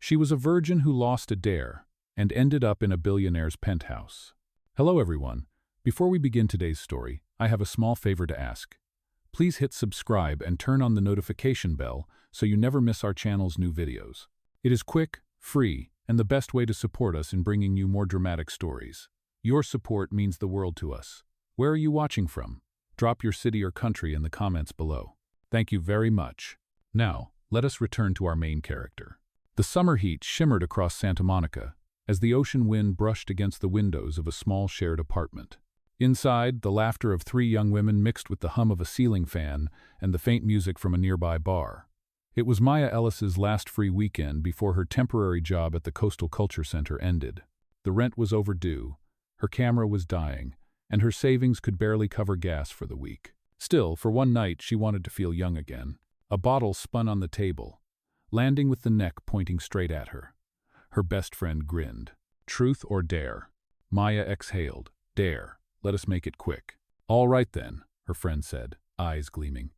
She was a virgin who lost a dare and ended up in a billionaire's penthouse. Hello everyone. Before we begin today's story, I have a small favor to ask. Please hit subscribe and turn on the notification bell so you never miss our channel's new videos. It is quick, free, and the best way to support us in bringing you more dramatic stories. Your support means the world to us. Where are you watching from? Drop your city or country in the comments below. Thank you very much. Now, let us return to our main character. The summer heat shimmered across Santa Monica as the ocean wind brushed against the windows of a small shared apartment. Inside, the laughter of three young women mixed with the hum of a ceiling fan and the faint music from a nearby bar. It was Maya Ellis's last free weekend before her temporary job at the Coastal Culture Center ended. The rent was overdue, her camera was dying, and her savings could barely cover gas for the week. Still, for one night, she wanted to feel young again. A bottle spun on the table, landing with the neck pointing straight at her. Her best friend grinned. Truth or dare? Maya exhaled. Dare. Let us make it quick. All right then, her friend said, eyes gleaming.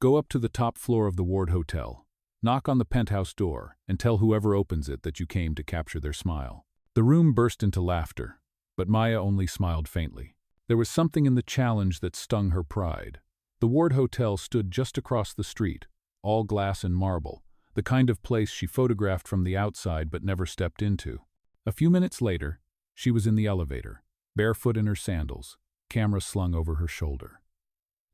Go up to the top floor of the Ward Hotel, knock on the penthouse door, and tell whoever opens it that you came to capture their smile. The room burst into laughter, but Maya only smiled faintly. There was something in the challenge that stung her pride. The Ward Hotel stood just across the street, all glass and marble, the kind of place she photographed from the outside but never stepped into. A few minutes later, she was in the elevator, barefoot in her sandals, camera slung over her shoulder.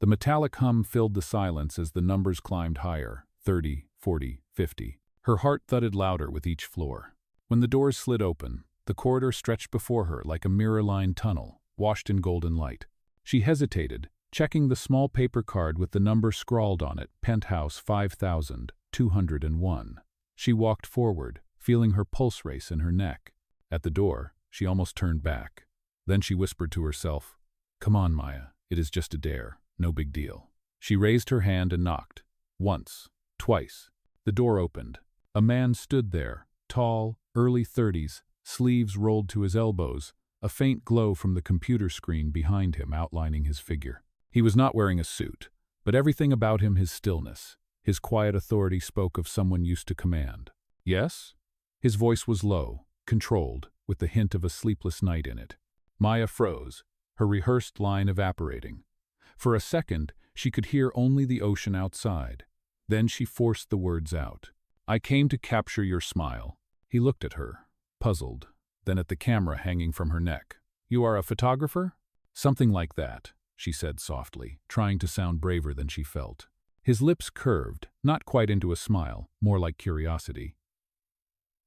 The metallic hum filled the silence as the numbers climbed higher, 30, 40, 50. Her heart thudded louder with each floor. When the doors slid open, the corridor stretched before her like a mirror-lined tunnel, washed in golden light. She hesitated, checking the small paper card with the number scrawled on it, Penthouse 5201. She walked forward, feeling her pulse race in her neck. At the door, she almost turned back. Then she whispered to herself, "Come on, Maya, it is just a dare. No big deal." She raised her hand and knocked. Once, twice. The door opened. A man stood there, tall, early 30s, sleeves rolled to his elbows, a faint glow from the computer screen behind him outlining his figure. He was not wearing a suit, but everything about him, his stillness, his quiet authority spoke of someone used to command. Yes? His voice was low, controlled, with the hint of a sleepless night in it. Maya froze, her rehearsed line evaporating. For a second, she could hear only the ocean outside. Then she forced the words out. "I came to capture your smile." He looked at her, puzzled, then at the camera hanging from her neck. "You are a photographer?" "Something like that," she said softly, trying to sound braver than she felt. His lips curved, not quite into a smile, more like curiosity.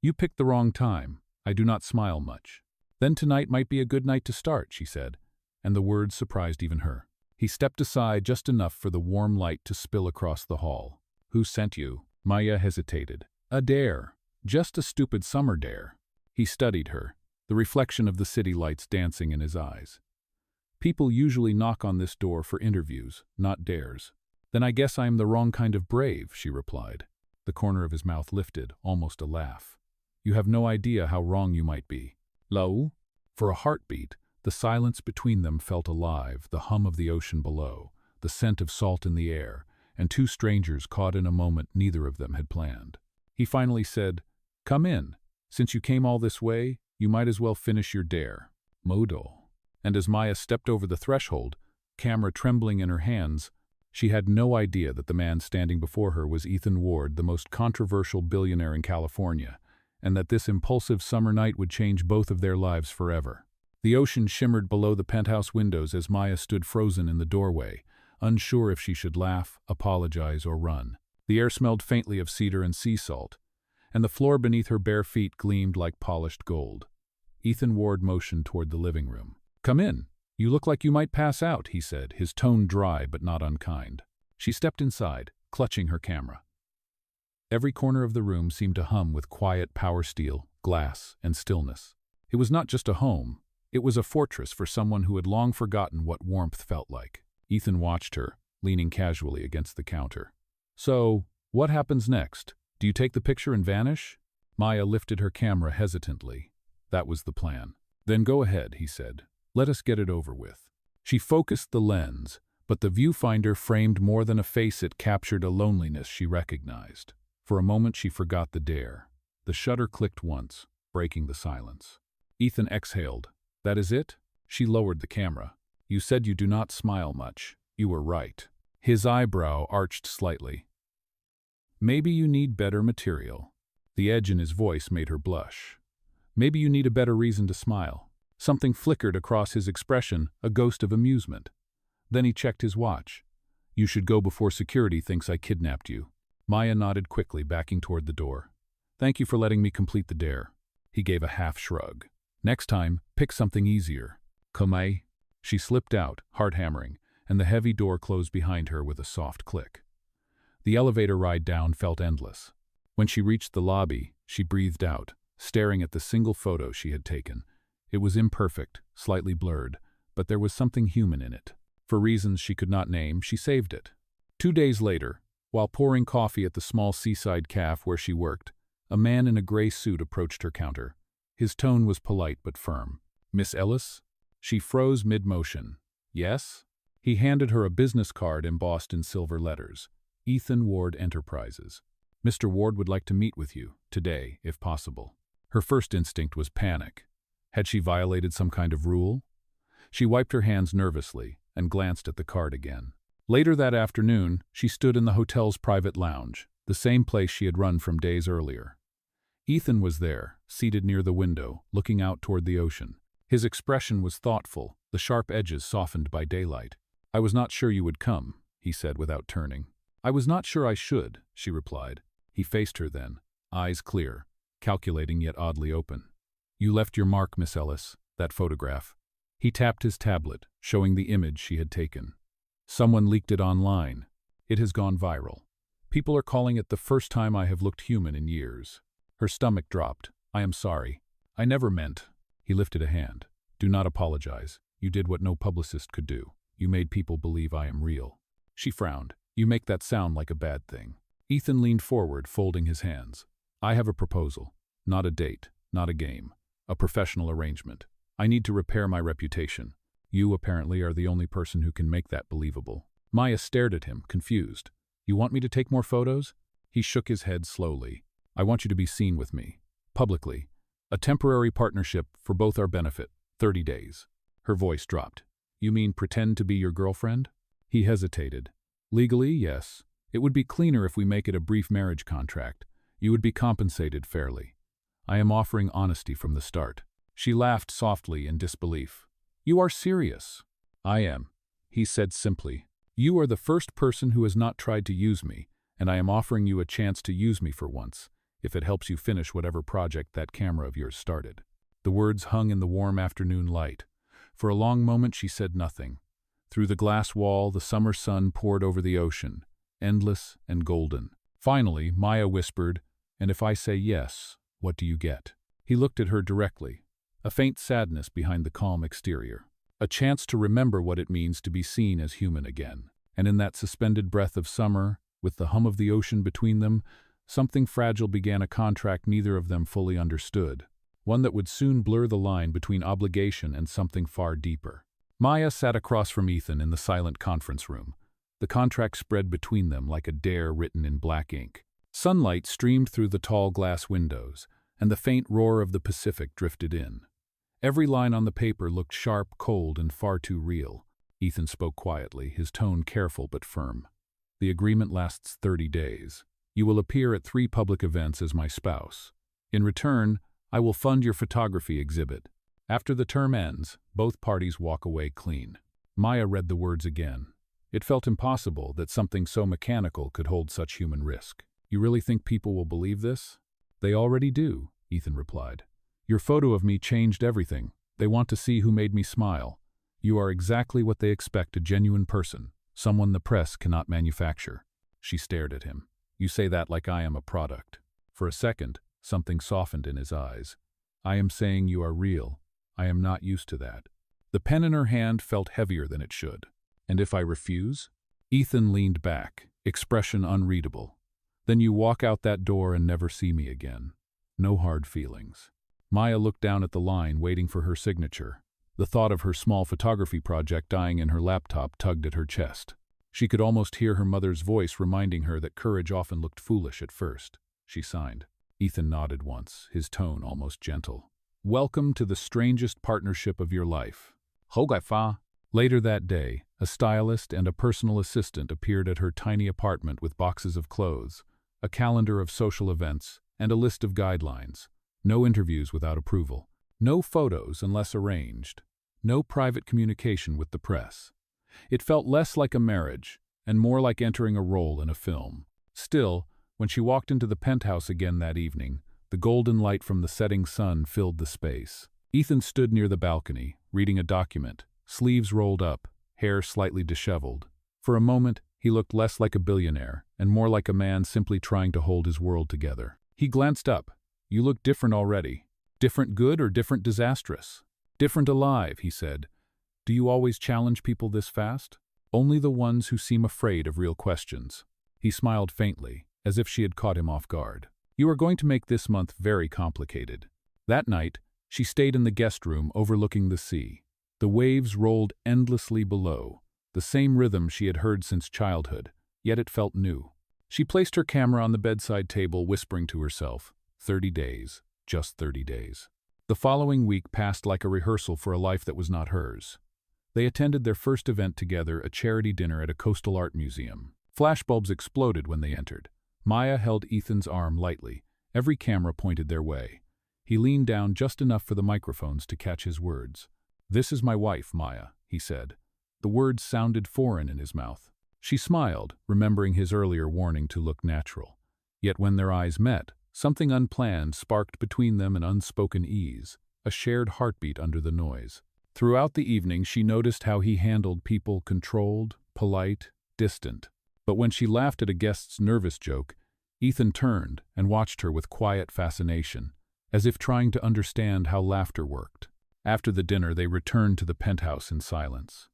"You picked the wrong time. I do not smile much." "Then tonight might be a good night to start," she said, and the words surprised even her. He stepped aside just enough for the warm light to spill across the hall. "Who sent you?" Maya hesitated. "A dare. Just a stupid summer dare." He studied her, the reflection of the city lights dancing in his eyes. "People usually knock on this door for interviews, not dares." "Then I guess I am the wrong kind of brave," she replied. The corner of his mouth lifted, almost a laugh. "You have no idea how wrong you might be." "Low?" For a heartbeat, the silence between them felt alive, the hum of the ocean below, the scent of salt in the air, and two strangers caught in a moment neither of them had planned. He finally said, "Come in. Since you came all this way, you might as well finish your dare." Modo. And as Maya stepped over the threshold, camera trembling in her hands, she had no idea that the man standing before her was Ethan Ward, the most controversial billionaire in California, and that this impulsive summer night would change both of their lives forever. The ocean shimmered below the penthouse windows as Maya stood frozen in the doorway, unsure if she should laugh, apologize, or run. The air smelled faintly of cedar and sea salt, and the floor beneath her bare feet gleamed like polished gold. Ethan Ward motioned toward the living room. "Come in. You look like you might pass out," he said, his tone dry but not unkind. She stepped inside, clutching her camera. Every corner of the room seemed to hum with quiet power steel, glass, and stillness. It was not just a home. It was a fortress for someone who had long forgotten what warmth felt like. Ethan watched her, leaning casually against the counter. "So, what happens next? Do you take the picture and vanish?" Maya lifted her camera hesitantly. That was the plan. "Then go ahead," he said. "Let us get it over with." She focused the lens, but the viewfinder framed more than a face. It captured a loneliness she recognized. For a moment she forgot the dare. The shutter clicked once, breaking the silence. Ethan exhaled. That is it? She lowered the camera. You said you do not smile much. You were right. His eyebrow arched slightly. Maybe you need better material. The edge in his voice made her blush. Maybe you need a better reason to smile. Something flickered across his expression, a ghost of amusement. Then he checked his watch. You should go before security thinks I kidnapped you. Maya nodded quickly, backing toward the door. Thank you for letting me complete the dare. He gave a half shrug. Next time, pick something easier. Come. She slipped out, heart hammering, and the heavy door closed behind her with a soft click. The elevator ride down felt endless. When she reached the lobby, she breathed out, staring at the single photo she had taken. It was imperfect, slightly blurred, but there was something human in it. For reasons she could not name, she saved it. 2 days later, while pouring coffee at the small seaside cafe where she worked, a man in a gray suit approached her counter. His tone was polite but firm. Miss Ellis? She froze mid-motion. Yes? He handed her a business card embossed in silver letters. Ethan Ward Enterprises. Mr. Ward would like to meet with you, today, if possible. Her first instinct was panic. Had she violated some kind of rule? She wiped her hands nervously and glanced at the card again. Later that afternoon, she stood in the hotel's private lounge, the same place she had run from days earlier. Ethan was there, seated near the window, looking out toward the ocean. His expression was thoughtful, the sharp edges softened by daylight. I was not sure you would come, he said without turning. I was not sure I should, she replied. He faced her then, eyes clear, calculating yet oddly open. You left your mark, Miss Ellis, that photograph. He tapped his tablet, showing the image she had taken. Someone leaked it online. It has gone viral. People are calling it the first time I have looked human in years. Her stomach dropped. I am sorry. I never meant. He lifted a hand. Do not apologize. You did what no publicist could do. You made people believe I am real. She frowned. You make that sound like a bad thing. Ethan leaned forward, folding his hands. I have a proposal. Not a date, not a game. A professional arrangement. I need to repair my reputation. You, apparently, are the only person who can make that believable. Maya stared at him, confused. You want me to take more photos? He shook his head slowly. I want you to be seen with me. Publicly. A temporary partnership for both our benefit. 30 days. Her voice dropped. You mean pretend to be your girlfriend? He hesitated. Legally, yes. It would be cleaner if we make it a brief marriage contract. You would be compensated fairly. I am offering honesty from the start. She laughed softly in disbelief. You are serious. I am, he said simply. You are the first person who has not tried to use me, and I am offering you a chance to use me for once, if it helps you finish whatever project that camera of yours started. The words hung in the warm afternoon light. For a long moment she said nothing. Through the glass wall, the summer sun poured over the ocean, endless and golden. Finally, Maya whispered, and if I say yes, what do you get? He looked at her directly, a faint sadness behind the calm exterior. A chance to remember what it means to be seen as human again. And in that suspended breath of summer, with the hum of the ocean between them, something fragile began a contract neither of them fully understood. One that would soon blur the line between obligation and something far deeper. Maya sat across from Ethan in the silent conference room. The contract spread between them like a dare written in black ink. Sunlight streamed through the tall glass windows, and the faint roar of the Pacific drifted in. Every line on the paper looked sharp, cold, and far too real. Ethan spoke quietly, his tone careful but firm. The agreement lasts 30 days. You will appear at 3 public events as my spouse. In return, I will fund your photography exhibit. After the term ends, both parties walk away clean. Maya read the words again. It felt impossible that something so mechanical could hold such human risk. You really think people will believe this? They already do, Ethan replied. Your photo of me changed everything. They want to see who made me smile. You are exactly what they expect a genuine person, someone the press cannot manufacture. She stared at him. You say that like I am a product. For a second, something softened in his eyes. I am saying you are real. I am not used to that. The pen in her hand felt heavier than it should. And if I refuse? Ethan leaned back, expression unreadable. Then you walk out that door and never see me again. No hard feelings. Maya looked down at the line, waiting for her signature. The thought of her small photography project dying in her laptop tugged at her chest. She could almost hear her mother's voice reminding her that courage often looked foolish at first. She signed. Ethan nodded once, his tone almost gentle. Welcome to the strangest partnership of your life. Fa. Later that day, a stylist and a personal assistant appeared at her tiny apartment with boxes of clothes, a calendar of social events, and a list of guidelines. No interviews without approval. No photos unless arranged. No private communication with the press. It felt less like a marriage, and more like entering a role in a film. Still, when she walked into the penthouse again that evening, the golden light from the setting sun filled the space. Ethan stood near the balcony, reading a document, sleeves rolled up, hair slightly disheveled. For a moment, he looked less like a billionaire and more like a man simply trying to hold his world together. He glanced up. You look different already. Different good or different disastrous? Different alive, he said. Do you always challenge people this fast? Only the ones who seem afraid of real questions. He smiled faintly, as if she had caught him off guard. You are going to make this month very complicated. That night, she stayed in the guest room overlooking the sea. The waves rolled endlessly below, the same rhythm she had heard since childhood, yet it felt new. She placed her camera on the bedside table, whispering to herself, 30 days, just 30 days. The following week passed like a rehearsal for a life that was not hers. They attended their first event together, a charity dinner at a coastal art museum. Flashbulbs exploded when they entered. Maya held Ethan's arm lightly. Every camera pointed their way. He leaned down just enough for the microphones to catch his words. This is my wife, Maya, he said. The words sounded foreign in his mouth. She smiled, remembering his earlier warning to look natural. Yet when their eyes met, something unplanned sparked between them, an unspoken ease, a shared heartbeat under the noise. Throughout the evening, she noticed how he handled people, controlled, polite, distant. But when she laughed at a guest's nervous joke, Ethan turned and watched her with quiet fascination, as if trying to understand how laughter worked. After the dinner, they returned to the penthouse in silence.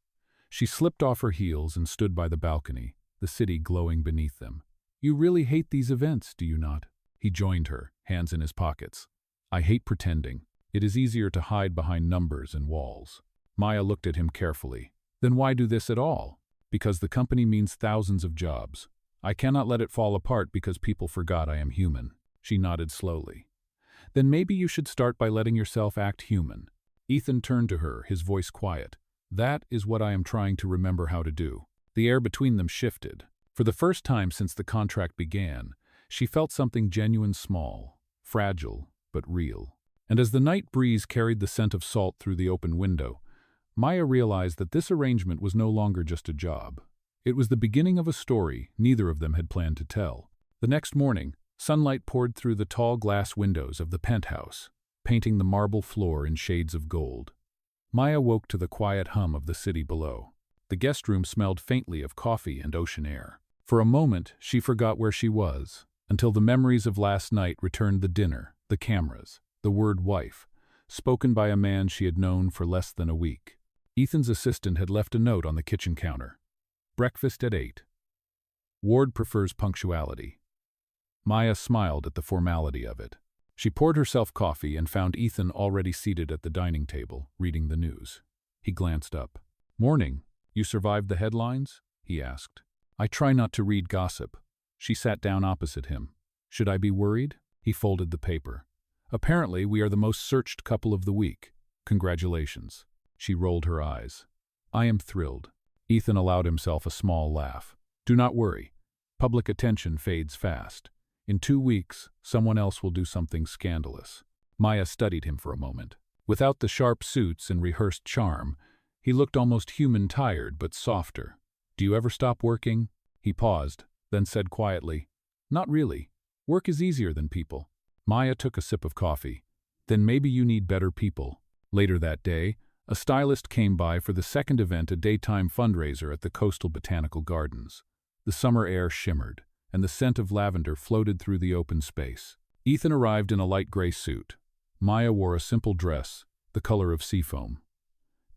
She slipped off her heels and stood by the balcony, the city glowing beneath them. You really hate these events, do you not? He joined her, hands in his pockets. I hate pretending. It is easier to hide behind numbers and walls. Maya looked at him carefully. Then why do this at all? Because the company means thousands of jobs. I cannot let it fall apart because people forgot I am human. She nodded slowly. Then maybe you should start by letting yourself act human. Ethan turned to her, his voice quiet. That is what I am trying to remember how to do. The air between them shifted. For the first time since the contract began, she felt something genuine, small, fragile, but real. And as the night breeze carried the scent of salt through the open window, Maya realized that this arrangement was no longer just a job. It was the beginning of a story neither of them had planned to tell. The next morning, sunlight poured through the tall glass windows of the penthouse, painting the marble floor in shades of gold. Maya woke to the quiet hum of the city below. The guest room smelled faintly of coffee and ocean air. For a moment, she forgot where she was, until the memories of last night returned: the dinner, the cameras, the word wife, spoken by a man she had known for less than a week. Ethan's assistant had left a note on the kitchen counter. Breakfast at 8. Ward prefers punctuality. Maya smiled at the formality of it. She poured herself coffee and found Ethan already seated at the dining table, reading the news. He glanced up. Morning. You survived the headlines? He asked. I try not to read gossip. She sat down opposite him. Should I be worried? He folded the paper. Apparently, we are the most searched couple of the week. Congratulations. She rolled her eyes. I am thrilled. Ethan allowed himself a small laugh. Do not worry. Public attention fades fast. In 2 weeks, someone else will do something scandalous. Maya studied him for a moment. Without the sharp suits and rehearsed charm, he looked almost human, tired but softer. Do you ever stop working? He paused, then said quietly, Not really. Work is easier than people. Maya took a sip of coffee. Then maybe you need better people. Later that day, a stylist came by for the second event, a daytime fundraiser at the coastal botanical gardens. The summer air shimmered, and the scent of lavender floated through the open space. Ethan arrived in a light gray suit. Maya wore a simple dress, the color of seafoam.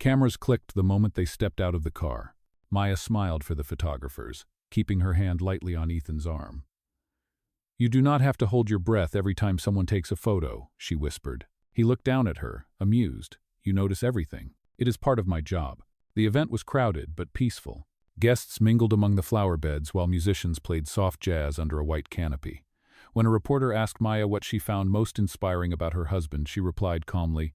Cameras clicked the moment they stepped out of the car. Maya smiled for the photographers, keeping her hand lightly on Ethan's arm. You do not have to hold your breath every time someone takes a photo, she whispered. He looked down at her, amused. You notice everything. It is part of my job. The event was crowded but peaceful. Guests mingled among the flower beds while musicians played soft jazz under a white canopy. When a reporter asked Maya what she found most inspiring about her husband, she replied calmly,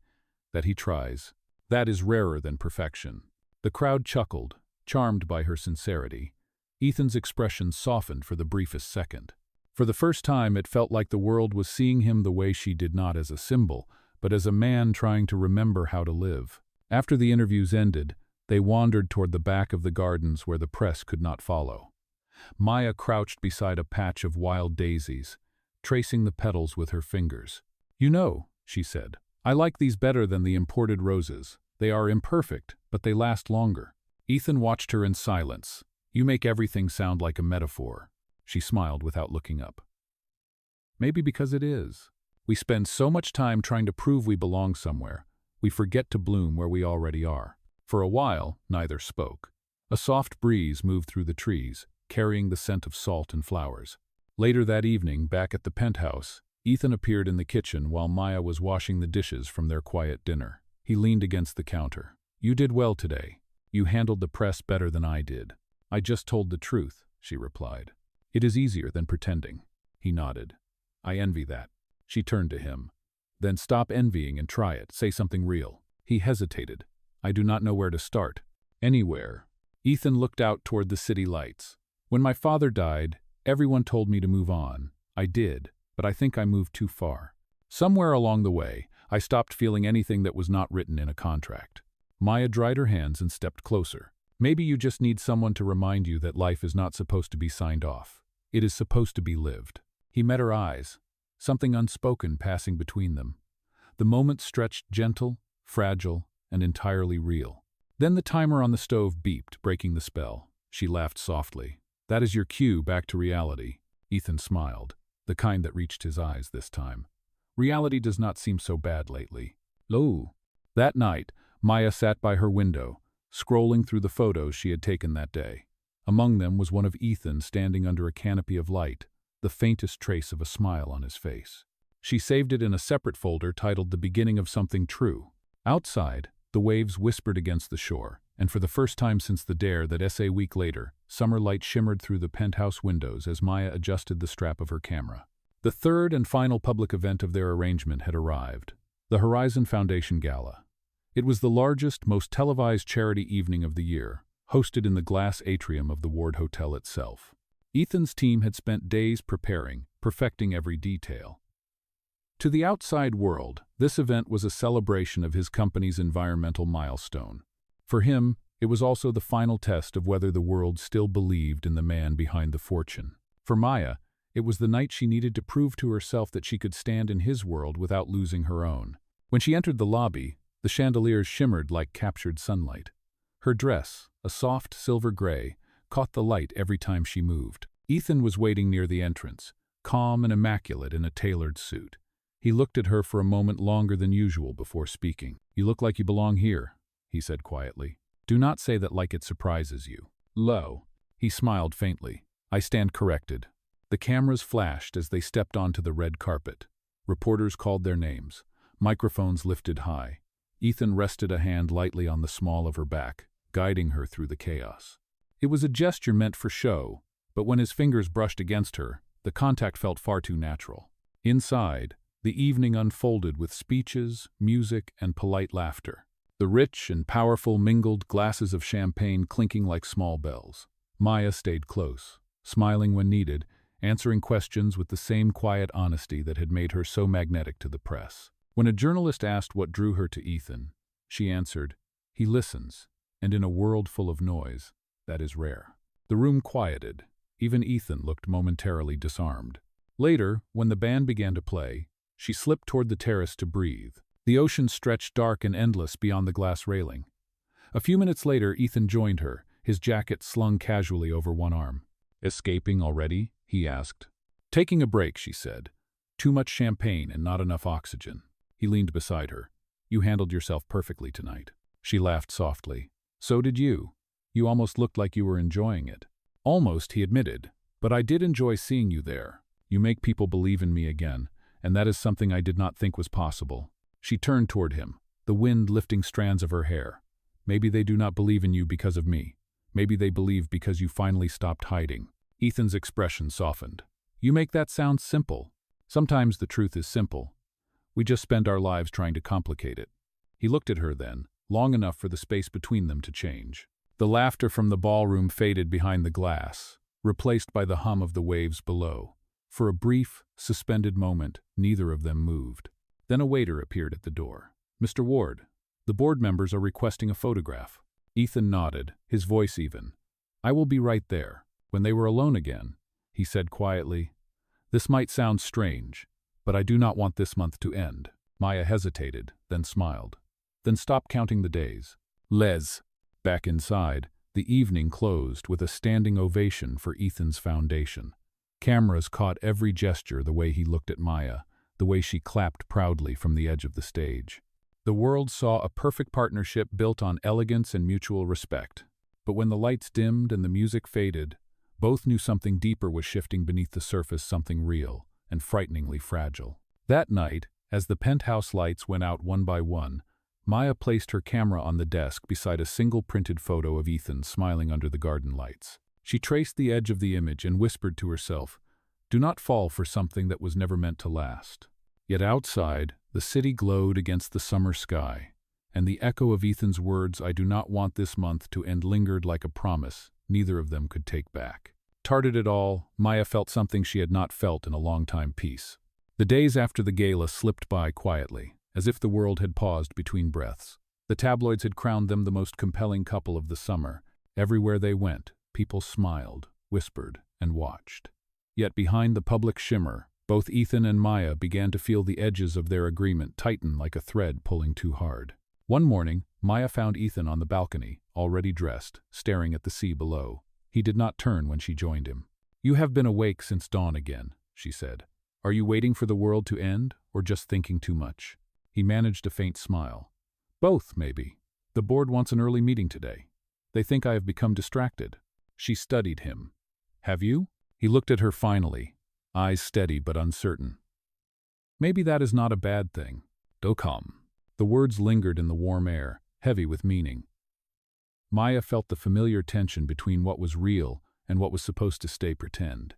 "That he tries. That is rarer than perfection." The crowd chuckled, charmed by her sincerity. Ethan's expression softened for the briefest second. For the first time, it felt like the world was seeing him the way she did, not as a symbol, but as a man trying to remember how to live. After the interviews ended, they wandered toward the back of the gardens where the press could not follow. Maya crouched beside a patch of wild daisies, tracing the petals with her fingers. "You know," she said, "I like these better than the imported roses. They are imperfect, but they last longer." Ethan watched her in silence. "You make everything sound like a metaphor." She smiled without looking up. "Maybe because it is. We spend so much time trying to prove we belong somewhere, we forget to bloom where we already are." For a while, neither spoke. A soft breeze moved through the trees, carrying the scent of salt and flowers. Later that evening, back at the Penthouse, Ethan appeared in the kitchen while Maya was washing the dishes from their quiet dinner. He leaned against the counter. "You did well today. You handled the press better than I did." "I just told the truth," she replied. "It is easier than pretending." He nodded. "I envy that." She turned to him. "Then stop envying and try it. Say something real." He hesitated. "I do not know where to start." "Anywhere." Ethan looked out toward the city lights. "When my father died, everyone told me to move on. I did, but I think I moved too far. Somewhere along the way, I stopped feeling anything that was not written in a contract." Maya dried her hands and stepped closer. "Maybe you just need someone to remind you that life is not supposed to be signed off. It is supposed to be lived." He met her eyes, something unspoken passing between them. The moment stretched gentle, fragile, and entirely real. Then the timer on the stove beeped, breaking the spell. She laughed softly. "That is your cue back to reality." Ethan smiled, the kind that reached his eyes this time. "Reality does not seem so bad lately." "Oh." That night, Maya sat by her window, scrolling through the photos she had taken that day. Among them was one of Ethan standing under a canopy of light, the faintest trace of a smile on his face. She saved it in a separate folder titled "The Beginning of Something True." Outside, the waves whispered against the shore, and for the first time since the dare that a week later, summer light shimmered through the penthouse windows as Maya adjusted the strap of her camera. The third and final public event of their arrangement had arrived, the Horizon Foundation Gala. It was the largest, most televised charity evening of the year, hosted in the glass atrium of the Ward Hotel itself. Ethan's team had spent days preparing, perfecting every detail. To the outside world, this event was a celebration of his company's environmental milestone. For him, it was also the final test of whether the world still believed in the man behind the fortune. For Maya, it was the night she needed to prove to herself that she could stand in his world without losing her own. When she entered the lobby, the chandeliers shimmered like captured sunlight. Her dress, a soft silver gray, caught the light every time she moved. Ethan was waiting near the entrance, calm and immaculate in a tailored suit. He looked at her for a moment longer than usual before speaking. "You look like you belong here," he said quietly. "Do not say that like it surprises you." "Lo." He smiled faintly. "I stand corrected." The cameras flashed as they stepped onto the red carpet. Reporters called their names. Microphones lifted high. Ethan rested a hand lightly on the small of her back, guiding her through the chaos. It was a gesture meant for show, but when his fingers brushed against her, the contact felt far too natural. Inside, the evening unfolded with speeches, music, and polite laughter. The rich and powerful mingled glasses of champagne clinking like small bells. Maya stayed close, smiling when needed, answering questions with the same quiet honesty that had made her so magnetic to the press. When a journalist asked what drew her to Ethan, she answered, "He listens, and in a world full of noise, that is rare." The room quieted. Even Ethan looked momentarily disarmed. Later, when the band began to play, she slipped toward the terrace to breathe. The ocean stretched dark and endless beyond the glass railing. A few minutes later, Ethan joined her, his jacket slung casually over one arm. "Escaping already?" he asked. "Taking a break," she said. "Too much champagne and not enough oxygen." He leaned beside her. "You handled yourself perfectly tonight." She laughed softly. "So did you. You almost looked like you were enjoying it." "Almost," he admitted, "but I did enjoy seeing you there. You make people believe in me again, and that is something I did not think was possible." She turned toward him, the wind lifting strands of her hair. "Maybe they do not believe in you because of me. Maybe they believe because you finally stopped hiding." Ethan's expression softened. You make that sound simple. Sometimes the truth is simple. We just spend our lives trying to complicate it. He looked at her then, long enough for the space between them to change. The laughter from the ballroom faded behind the glass, replaced by the hum of the waves below. For a brief, suspended moment, neither of them moved. Then a waiter appeared at the door. "Mr. Ward, the board members are requesting a photograph." Ethan nodded, his voice even. "I will be right there." When they were alone again, he said quietly, "This might sound strange, but I do not want this month to end." Maya hesitated, then smiled. "Then stop counting the days." Les. Back inside, the evening closed with a standing ovation for Ethan's foundation. Cameras caught every gesture, the way he looked at Maya, the way she clapped proudly from the edge of the stage. The world saw a perfect partnership built on elegance and mutual respect. But when the lights dimmed and the music faded, both knew something deeper was shifting beneath the surface, something real and frighteningly fragile. That night, as the penthouse lights went out one by one, Maya placed her camera on the desk beside a single printed photo of Ethan smiling under the garden lights. She traced the edge of the image and whispered to herself, "Do not fall for something that was never meant to last." Yet outside, the city glowed against the summer sky, and the echo of Ethan's words, "I do not want this month to end," lingered like a promise neither of them could take back. Tarted it all, Maya felt something she had not felt in a long time: peace. The days after the gala slipped by quietly, as if the world had paused between breaths. The tabloids had crowned them the most compelling couple of the summer. Everywhere they went, people smiled, whispered, and watched. Yet behind the public shimmer, both Ethan and Maya began to feel the edges of their agreement tighten like a thread pulling too hard. One morning, Maya found Ethan on the balcony, already dressed, staring at the sea below. He did not turn when she joined him. "You have been awake since dawn again," she said. "Are you waiting for the world to end, or just thinking too much?" He managed a faint smile. "Both, maybe. The board wants an early meeting today. They think I have become distracted." She studied him. "Have you?" He looked at her finally, eyes steady but uncertain. "Maybe that is not a bad thing." "Do come." The words lingered in the warm air, heavy with meaning. Maya felt the familiar tension between what was real and what was supposed to stay pretend.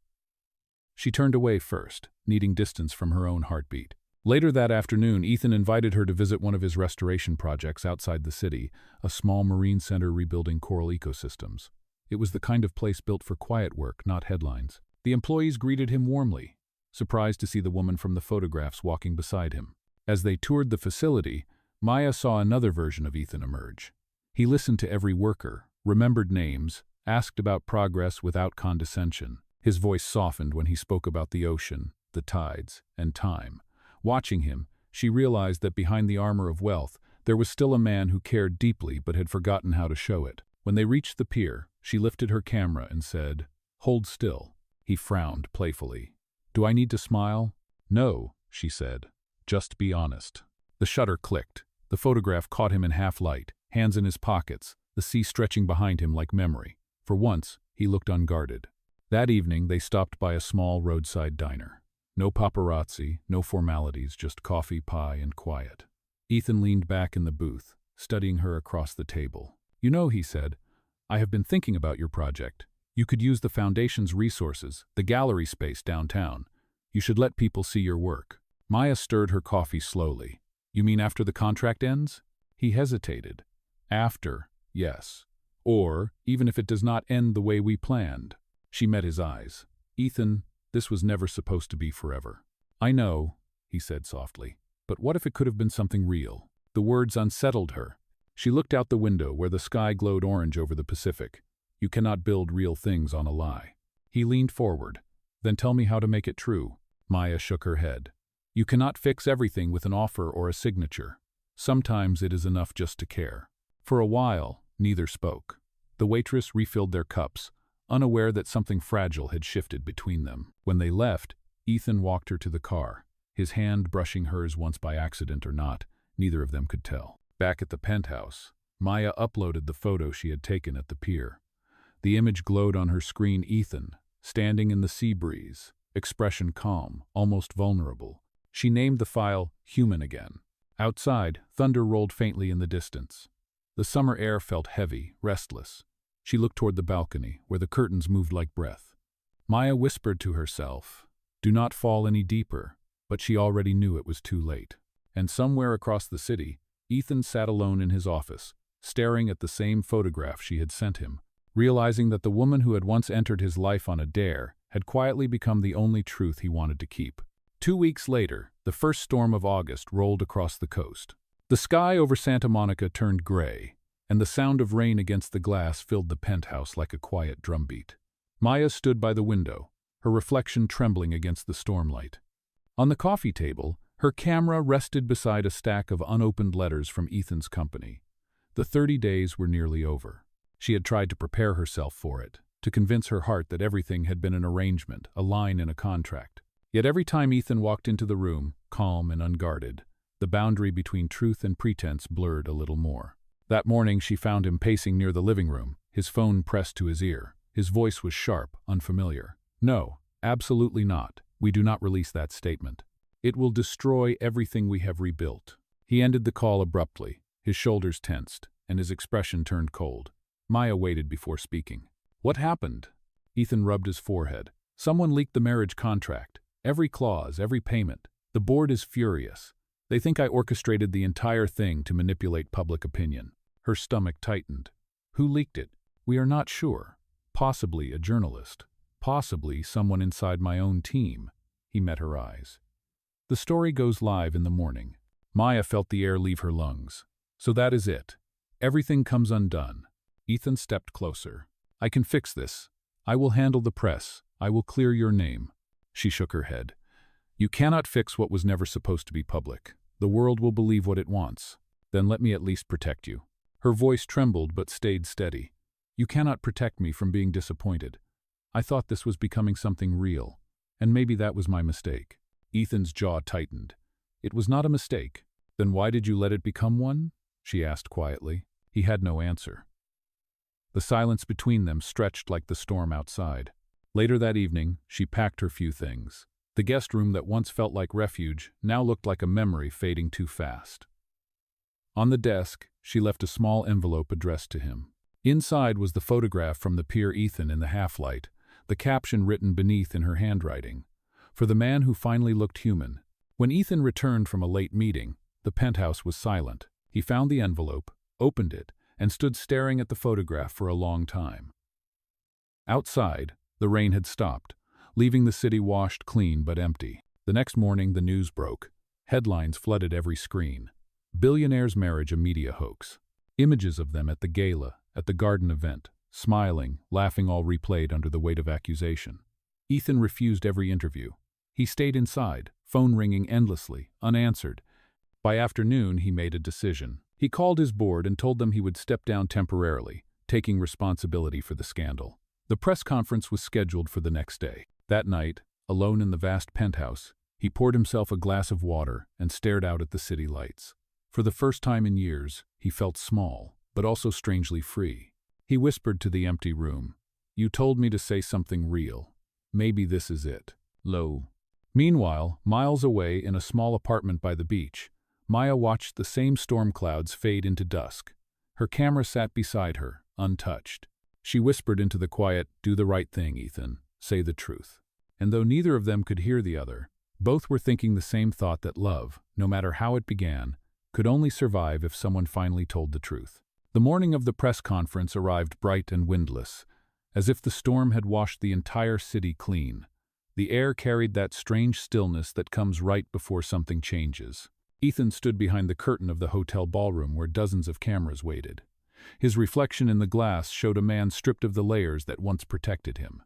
She turned away first, needing distance from her own heartbeat. Later that afternoon, Ethan invited her to visit one of his restoration projects outside the city, a small marine center rebuilding coral ecosystems. It was the kind of place built for quiet work, not headlines. The employees greeted him warmly, surprised to see the woman from the photographs walking beside him. As they toured the facility, Maya saw another version of Ethan emerge. He listened to every worker, remembered names, asked about progress without condescension. His voice softened when he spoke about the ocean, the tides, and time. Watching him, she realized that behind the armor of wealth, there was still a man who cared deeply but had forgotten how to show it. When they reached the pier, she lifted her camera and said, "Hold still." He frowned playfully. "Do I need to smile?" "No," she said. "Just be honest." The shutter clicked. The photograph caught him in half light, hands in his pockets, the sea stretching behind him like memory. For once, he looked unguarded. That evening, they stopped by a small roadside diner. No paparazzi, no formalities, just coffee, pie, and quiet. Ethan leaned back in the booth, studying her across the table. "You know," he said, "I have been thinking about your project. You could use the foundation's resources, the gallery space downtown. You should let people see your work." Maya stirred her coffee slowly. "You mean after the contract ends?" He hesitated. "After, yes. Or, even if it does not end the way we planned." She met his eyes. "Ethan, this was never supposed to be forever." "I know," he said softly, "but what if it could have been something real?" The words unsettled her. She looked out the window where the sky glowed orange over the Pacific. "You cannot build real things on a lie." He leaned forward. "Then tell me how to make it true." Maya shook her head. "You cannot fix everything with an offer or a signature. Sometimes it is enough just to care." For a while, neither spoke. The waitress refilled their cups, unaware that something fragile had shifted between them. When they left, Ethan walked her to the car, his hand brushing hers once by accident or not, neither of them could tell. Back at the penthouse, Maya uploaded the photo she had taken at the pier. The image glowed on her screen: Ethan, standing in the sea breeze, expression calm, almost vulnerable. She named the file Human Again. Outside, thunder rolled faintly in the distance. The summer air felt heavy, restless. She looked toward the balcony, where the curtains moved like breath. Maya whispered to herself, Do not fall any deeper. But she already knew it was too late. And somewhere across the city, Ethan sat alone in his office, staring at the same photograph she had sent him, realizing that the woman who had once entered his life on a dare had quietly become the only truth he wanted to keep. 2 weeks later, the first storm of August rolled across the coast. The sky over Santa Monica turned gray, and the sound of rain against the glass filled the penthouse like a quiet drumbeat. Maya stood by the window, her reflection trembling against the stormlight. On the coffee table, her camera rested beside a stack of unopened letters from Ethan's company. The 30 days were nearly over. She had tried to prepare herself for it, to convince her heart that everything had been an arrangement, a line in a contract. Yet every time Ethan walked into the room, calm and unguarded, the boundary between truth and pretense blurred a little more. That morning she found him pacing near the living room, his phone pressed to his ear. His voice was sharp, unfamiliar. "No, absolutely not. We do not release that statement. It will destroy everything we have rebuilt." He ended the call abruptly, his shoulders tensed, and his expression turned cold. Maya waited before speaking. "What happened?" Ethan rubbed his forehead. "Someone leaked the marriage contract. Every clause, every payment. The board is furious. They think I orchestrated the entire thing to manipulate public opinion." Her stomach tightened. "Who leaked it?" "We are not sure. Possibly a journalist. Possibly someone inside my own team." He met her eyes. "The story goes live in the morning." Maya felt the air leave her lungs. "So that is it. Everything comes undone." Ethan stepped closer. "I can fix this. I will handle the press. I will clear your name." She shook her head. "You cannot fix what was never supposed to be public. The world will believe what it wants. Then let me at least protect you." Her voice trembled but stayed steady. "You cannot protect me from being disappointed. I thought this was becoming something real, and maybe that was my mistake." Ethan's jaw tightened. "It was not a mistake. Then why did you let it become one?" she asked quietly. He had no answer. The silence between them stretched like the storm outside. Later that evening, she packed her few things. The guest room that once felt like refuge now looked like a memory fading too fast. On the desk, she left a small envelope addressed to him. Inside was the photograph from the pier Ethan in the half-light, the caption written beneath in her handwriting, "For the man who finally looked human." When Ethan returned from a late meeting, the penthouse was silent. He found the envelope, opened it, and stood staring at the photograph for a long time. Outside, the rain had stopped, leaving the city washed clean but empty. The next morning, the news broke. Headlines flooded every screen. Billionaire's marriage a media hoax. Images of them at the gala, at the garden event, smiling, laughing, all replayed under the weight of accusation. Ethan refused every interview. He stayed inside, phone ringing endlessly, unanswered. By afternoon, he made a decision. He called his board and told them he would step down temporarily, taking responsibility for the scandal. The press conference was scheduled for the next day. That night, alone in the vast penthouse, he poured himself a glass of water and stared out at the city lights. For the first time in years, he felt small, but also strangely free. He whispered to the empty room, "You told me to say something real. Maybe this is it." Low. Meanwhile, miles away in a small apartment by the beach, Maya watched the same storm clouds fade into dusk. Her camera sat beside her, untouched. She whispered into the quiet, "Do the right thing, Ethan. Say the truth." And though neither of them could hear the other, both were thinking the same thought, that love, no matter how it began, could only survive if someone finally told the truth. The morning of the press conference arrived bright and windless, as if the storm had washed the entire city clean. The air carried that strange stillness that comes right before something changes. Ethan stood behind the curtain of the hotel ballroom where dozens of cameras waited. His reflection in the glass showed a man stripped of the layers that once protected him.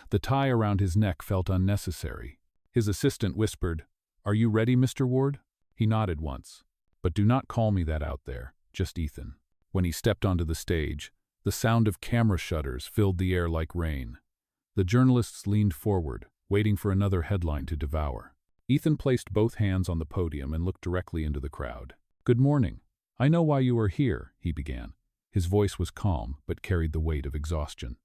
The tie around his neck felt unnecessary. His assistant whispered, "Are you ready, Mr. Ward?" He nodded once. "But do not call me that out there, just Ethan." When he stepped onto the stage, the sound of camera shutters filled the air like rain. The journalists leaned forward, waiting for another headline to devour. Ethan placed both hands on the podium and looked directly into the crowd. "Good morning. I know why you are here," he began. His voice was calm, but carried the weight of exhaustion.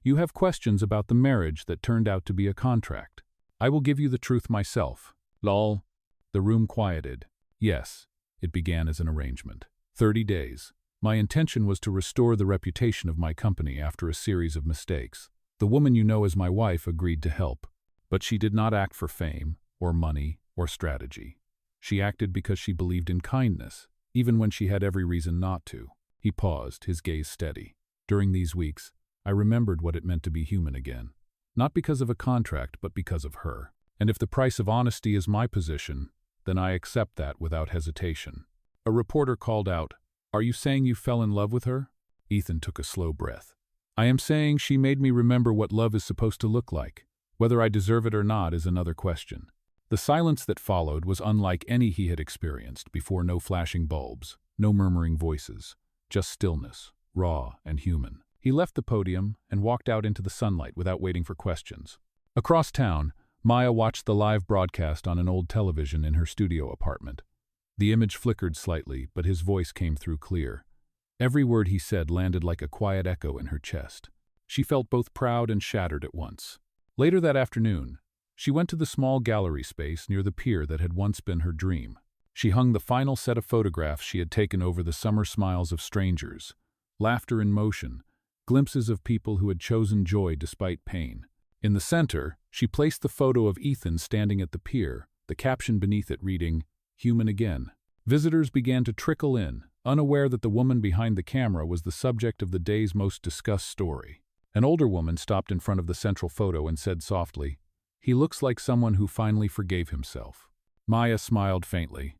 "You have questions about the marriage that turned out to be a contract. I will give you the truth myself." Lol. The room quieted. "Yes," it began as an arrangement. 30 days. My intention was to restore the reputation of my company after a series of mistakes. The woman you know as my wife agreed to help. But she did not act for fame, or money, or strategy. She acted because she believed in kindness, even when she had every reason not to. He paused, his gaze steady. During these weeks, I remembered what it meant to be human again. Not because of a contract, but because of her. And if the price of honesty is my position, then I accept that without hesitation. A reporter called out, "Are you saying you fell in love with her?" Ethan took a slow breath. "I am saying she made me remember what love is supposed to look like. Whether I deserve it or not is another question." The silence that followed was unlike any he had experienced before. No flashing bulbs, no murmuring voices, just stillness, raw and human. He left the podium and walked out into the sunlight without waiting for questions. Across town, Maya watched the live broadcast on an old television in her studio apartment. The image flickered slightly, but his voice came through clear. Every word he said landed like a quiet echo in her chest. She felt both proud and shattered at once. Later that afternoon, she went to the small gallery space near the pier that had once been her dream. She hung the final set of photographs she had taken over the summer smiles of strangers, laughter in motion, glimpses of people who had chosen joy despite pain. In the center, she placed the photo of Ethan standing at the pier, the caption beneath it reading, "Human again." Visitors began to trickle in, unaware that the woman behind the camera was the subject of the day's most discussed story. An older woman stopped in front of the central photo and said softly, "He looks like someone who finally forgave himself." Maya smiled faintly.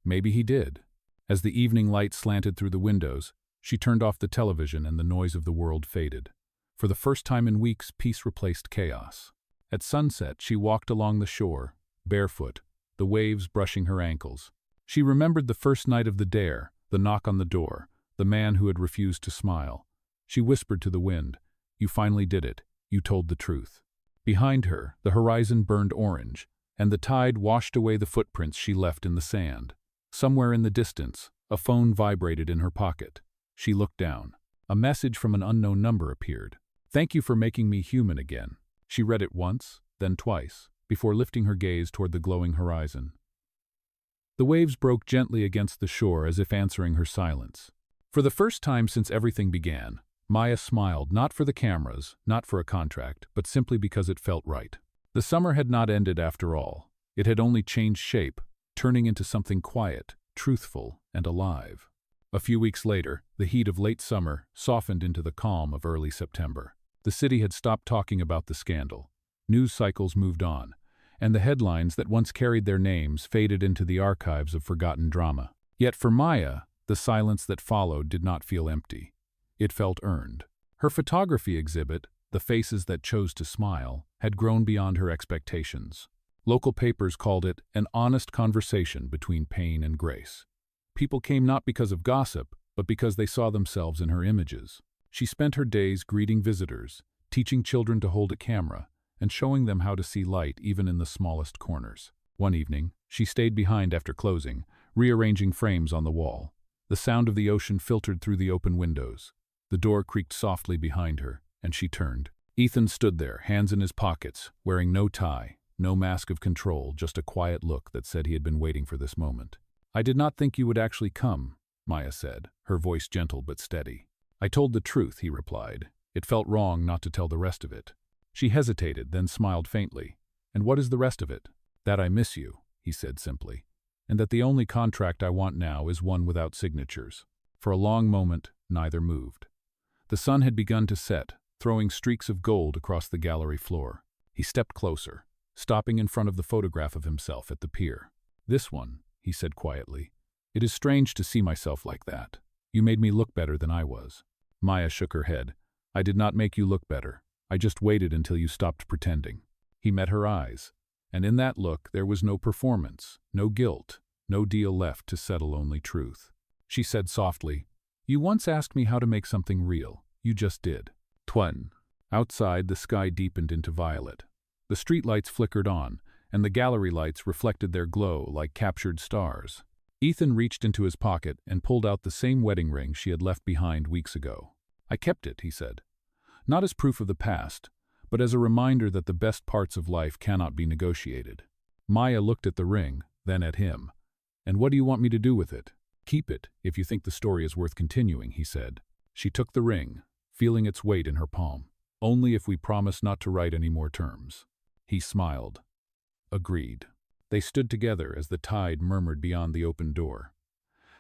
Maybe he did. As the evening light slanted through the windows, she turned off the television and the noise of the world faded. For the first time in weeks, peace replaced chaos. At sunset, she walked along the shore, barefoot, the waves brushing her ankles. She remembered the first night of the dare, the knock on the door, the man who had refused to smile. She whispered to the wind, "You finally did it. You told the truth." Behind her, the horizon burned orange, and the tide washed away the footprints she left in the sand. Somewhere in the distance, a phone vibrated in her pocket. She looked down. A message from an unknown number appeared. "Thank you for making me human again." She read it once, then twice, before lifting her gaze toward the glowing horizon. The waves broke gently against the shore as if answering her silence. For the first time since everything began, Maya smiled, not for the cameras, not for a contract, but simply because it felt right. The summer had not ended after all. It had only changed shape, turning into something quiet, truthful, and alive. A few weeks later, the heat of late summer softened into the calm of early September. The city had stopped talking about the scandal. News cycles moved on, and the headlines that once carried their names faded into the archives of forgotten drama. Yet for Maya, the silence that followed did not feel empty. It felt earned. Her photography exhibit, The Faces That Chose to Smile, had grown beyond her expectations. Local papers called it an honest conversation between pain and grace. People came not because of gossip, but because they saw themselves in her images. She spent her days greeting visitors, teaching children to hold a camera, and showing them how to see light even in the smallest corners. One evening, she stayed behind after closing, rearranging frames on the wall. The sound of the ocean filtered through the open windows. The door creaked softly behind her, and she turned. Ethan stood there, hands in his pockets, wearing no tie, no mask of control, just a quiet look that said he had been waiting for this moment. "I did not think you would actually come," Maya said, her voice gentle but steady. "I told the truth," he replied. "It felt wrong not to tell the rest of it." She hesitated, then smiled faintly. "And what is the rest of it?" "That I miss you," he said simply, "and that the only contract I want now is one without signatures." For a long moment, neither moved. The sun had begun to set, throwing streaks of gold across the gallery floor. He stepped closer, stopping in front of the photograph of himself at the pier. "This one," he said quietly. "It is strange to see myself like that. You made me look better than I was." Maya shook her head. "I did not make you look better. I just waited until you stopped pretending." He met her eyes, and in that look there was no performance, no guilt, no deal left to settle only truth. She said softly, "You once asked me how to make something real. You just did." Twin. Outside, the sky deepened into violet. The streetlights flickered on, and the gallery lights reflected their glow like captured stars. Ethan reached into his pocket and pulled out the same wedding ring she had left behind weeks ago. "I kept it," he said. "Not as proof of the past, but as a reminder that the best parts of life cannot be negotiated." Maya looked at the ring, then at him. "And what do you want me to do with it?" "Keep it, if you think the story is worth continuing," he said. She took the ring, feeling its weight in her palm. "Only if we promise not to write any more terms." He smiled. Agreed. They stood together as the tide murmured beyond the open door.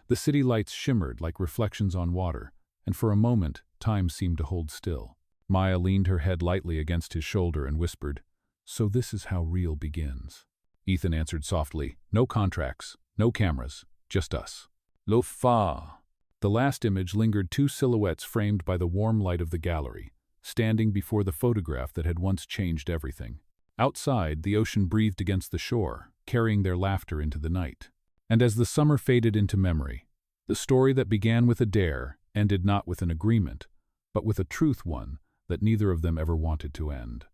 The city lights shimmered like reflections on water, and for a moment, time seemed to hold still. Maya leaned her head lightly against his shoulder and whispered, "So this is how real begins." Ethan answered softly, "No contracts, no cameras, just us." Lo fa. The last image lingered, two silhouettes framed by the warm light of the gallery, standing before the photograph that had once changed everything. Outside, the ocean breathed against the shore, carrying their laughter into the night. And as the summer faded into memory, the story that began with a dare ended not with an agreement, but with a truth one that neither of them ever wanted to end.